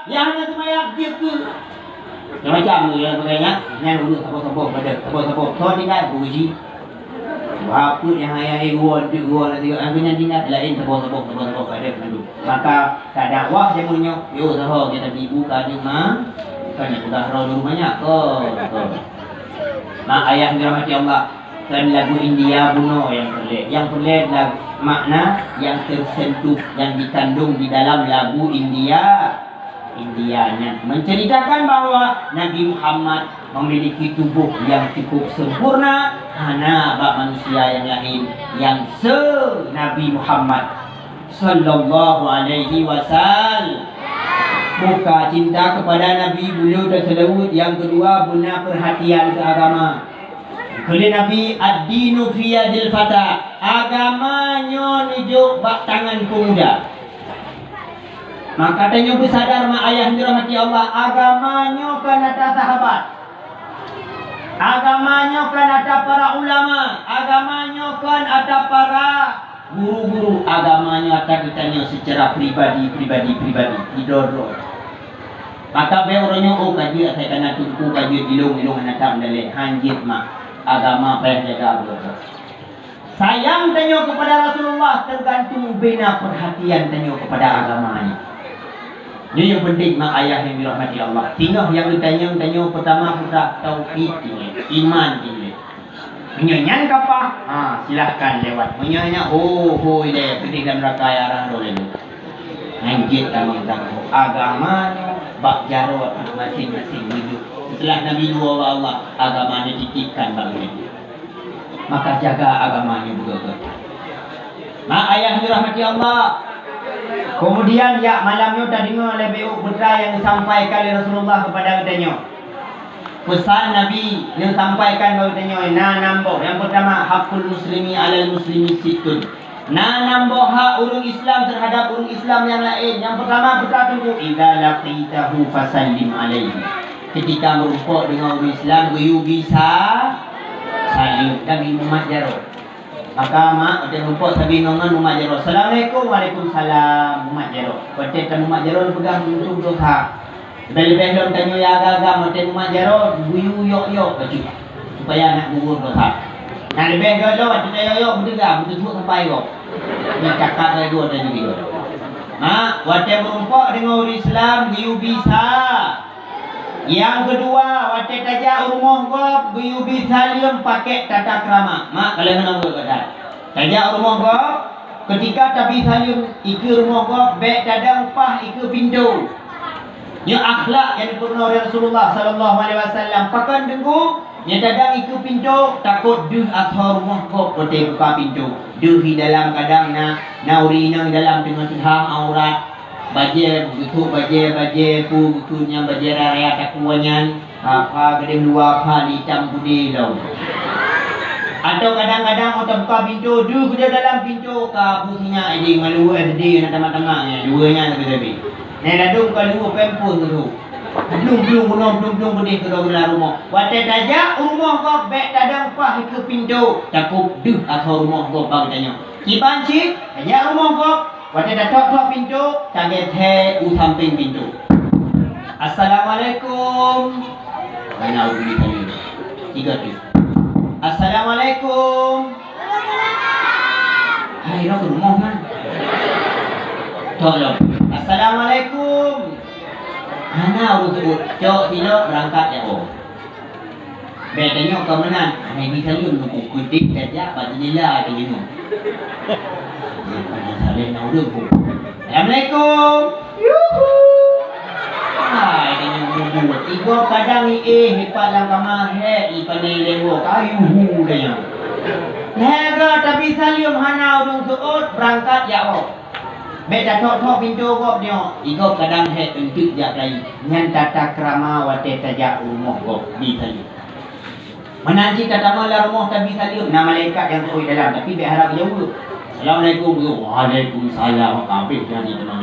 yang hanya semayang dia ke macam tu yang berkaitan dengan dulu sabuk-sabuk pada sabuk-sabuk so tinggal uji apa yang ayah gua nanti aku nanti lain sabuk-sabuk pada dulu maka tak dakwah dia punya yo sahaja kita dibuka di rumah kan sudah roh rumahnya mak ayah dirahmati Allah dan lagu India Buno yang pelik lagu makna yang tersentuh yang dikandung di dalam lagu Indianya menceritakan bahwa Nabi Muhammad memiliki tubuh yang cukup sempurna hanya bab manusia yang lain yang Nabi Muhammad sallallahu alaihi wasallam buka cinta kepada Nabi beliau tersebut yang kedua guna perhatian ke agama oleh Nabi ad-dinu fi yadil fata agamanya nijuk bak tangan pemuda maka katanya bersadar mak ayah dirahmati Allah agamanya kan ada sahabat agamanya kan ada para ulama agamanya kan ada para guru-guru agamanya akan ditanya secara pribadi didorong maka beorangnya kaji saya kena tunggu kaji ilung anak dalil hanjit mak agama apa yang jaga sayang tanya kepada Rasulullah tergantung bina perhatian tanya kepada agamanya. Ini yang penting mak ayah yang dirahmati Allah. Tinggal yang ditanya pertama kita tauhid tinggi, iman tinggi. Menyanyi apa? Silahkan lewat. Menyanyi dia pergi dalam neraka arah dulu. Anjir kamu agama bak jarot masing-masing hidup. Setelah Nabi dua Allah agamanya dititipkan bagi maka jaga agamanya juga. Mak ayah dirahmati Allah. Kemudian ya malamnya tadi oleh BU putra yang disampaikan oleh Rasulullah kepada katanya. Pesan Nabi yang sampaikan kepada katanya nambah. Yang pertama hakul muslimi alal muslimi situn. Nambah hak orang Islam terhadap orang Islam yang lain. Yang pertama putra tunggu idza laqitahu fasallim alaihi. Ketika merumpuk dengan orang Islam you bisa salim dan Muhammad Jarod. Maka mak ada rumput sabi ngongan Muhammad Jarod. Assalamualaikum waalaikumsalam Muhammad Jarod. Kata Muhammad Jarod pegang untuk dosa. Lebih-lebih dalam tanya ya agak-agak kata Muhammad Jarod buyu yok baju supaya nak gugur dosa. Nah lebih kalau kata yok betul sampai kok. Yang cakap saya dua dan juga. Mak waktu merumpuk dengan orang Islam you bisa. Yang kedua, waktu tajak rumah kau, you bisa liam pakai tata krama. Mak kalian kenal kau kata. Tajak rumah kau, ketika tabi salim ikut rumah kau, bek dadang pah ikut pintu. Yang akhlak yang dipurna oleh Rasulullah sallallahu alaihi wasallam. Pakan dengku, yang dadang ikut pintu, takut duh asal rumah kau putih buka pintu. Duh di dalam kadang naurina dalam dengan tuhan aurat. Baje pu bukunya baje raya takuanyan apa gede dua apa hitam putih lau atau kadang-kadang orang buka pintu du dia dalam pintu kabusinya ini malu SD nak tengah-tengahnya duanya tapi ladung kalau pempun tu belum putih ke dalam rumah waktu tajak rumah kau bek dadang pah ke pintu takut duh atau rumah kau bang tanya kibanci tajak rumah kau waktu dah tok pintu, kaget samping pintu. Assalamualaikum. Mana ubi tadi? Tiga tu. Assalamualaikum. Hai, nak rumah mana? Tolong. Assalamualaikum. Mana urut cok silok berangkat ya oh. Bedanya kau mana? Hai ni kali untuk kutik saja, bajinila ada ini. Assalamualaikum. Yuhu. Hai dengan buat ibu kadang hebat lah kamar ipan lewo kayu dia. Nega tapi salim hana urung suut berangkat ya oh. Beda tok pintu kok dia. Ibu kadang untuk jak lagi. Nyan tata krama wate tajak rumah kok di salim. Menanti tata malah rumah tapi salim. Nama malaikat yang koi dalam tapi berharap jauh. Assalamualaikum. Waalaikumsalam. Kabeh jadi tenang.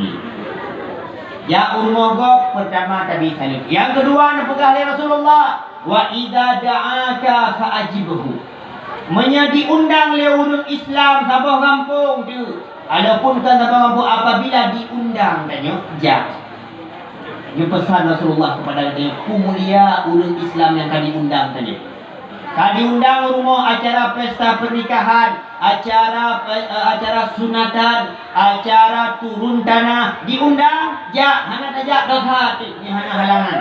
Ya umur kau pertama tabi salim. Yang kedua nak pegang oleh Rasulullah. Wa idza da'aka fa'ajibhu. Menjadi undang oleh ulun Islam sabah kampung tu. Adapun kan sabah kampung apabila diundang tanya ja. Ini pesan Rasulullah kepada katanya, mulia ulun Islam yang kami undang tadi. Kami undang rumah acara pesta pernikahan, acara sunatan, acara turun tanah, diundang, ja, hana tajak dosa, ni hana halangan.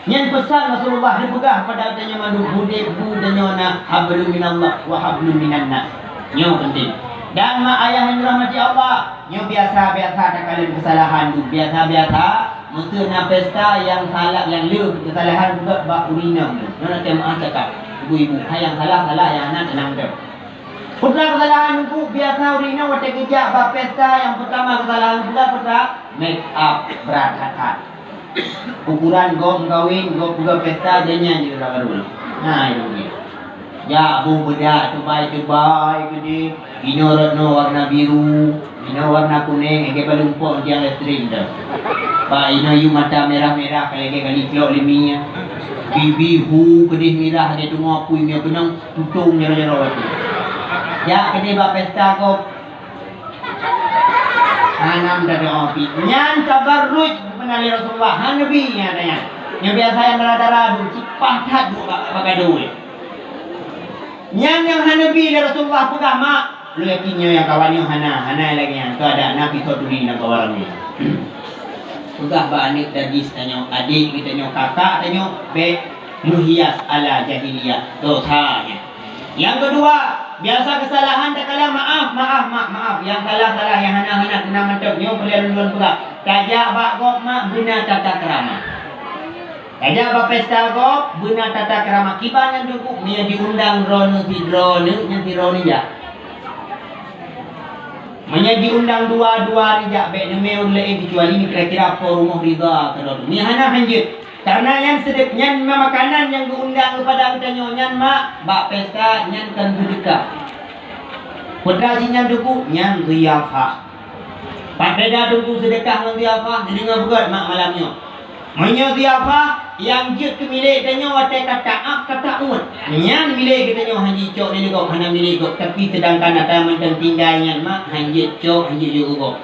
Yang pesan Rasulullah dipegah pada katanya madu budek budanya na hablum minallah wa hablum minan nas. Nyo penting. Dan mak ayah yang dirahmati Allah, nyo biasa-biasa tak kalian kesalahan tu, biasa-biasa mungkin na pesta yang salah, yang kesalahan juga bak urina. Nyo nak maaf cakap. Ibu-ibu, yang salah yang anak tenang tu. Putra kesalahan itu biasa urina waktu kejap bak pesta. Yang pertama kesalahan pula putra make up berat-berat. Ukuran go kawin, go juga pesta jadinya je dah baru. Nah itu dia. Ya abu bedak tubai gede. Ino warna biru, ino warna kuning, ege balumpok dia listrik dah. Ba ino yu mata merah-merah kali kelok liminya. Bibi hu kedih merah dia tu ngapu dia kenang tutung nyara-nyara tu. Ya kedih ba pesta ko. Hanam dah api. Nyan tabarruj penali Rasulullah. Hanabi nya tanya. Yang biasa yang rada-rada cipah tat pakai duit. Yang Hanabi dari Rasulullah pegah mak. Lu yakinnya yang kawannya Hana lagi yang tu ada anak kita tuli nak kawan ni. Pegah ba anik dadis tanya adik kita tanya kakak tanya be muhias ala jahiliyah dosanya. Yang kedua, biasa kesalahan tak kala maaf. Yang salah yang hana kena mantap nyo boleh luluan pula. Kajak bak gok mak guna tata krama. Kajak bak pesta gok guna tata krama. Kibanan duku dia diundang drone yang drone ja. Manya diundang dua-dua ni jak baik nama ulai kecuali ni kira-kira apa rumah rida kedua. Ni hana hanjut. Karena yang sedeknya makanan yang diundang kepada kita nyan mak bak pesta nyan kan sedekah. Putra nyan duku nyan riyafah. Pak beda duku sedekah dengan riyafah jadi ngabuat mak malamnya. Manya riyafah yang jut ke milik kita nyan watai kata umut. Nyan milik kita nyan haji cok ni kok hana milik kok tapi sedangkan ada mantan tinggal nyan mak hanjut cok hanjut juga kok.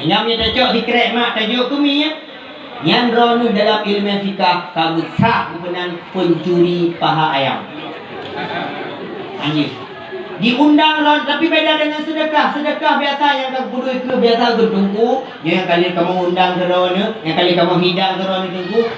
Hingga dia cok dikrek mak tajuk kumi ya. Yang ronu dalam ilmu fikah kamu sah kebenaran pencuri paha ayam. Anjir. Diundang ron tapi beda dengan sedekah. Sedekah biasa yang kamu budu itu biasa bertunggu. Yang kali kamu undang ke ronu, yang kali kamu hidang ke ronu tunggu.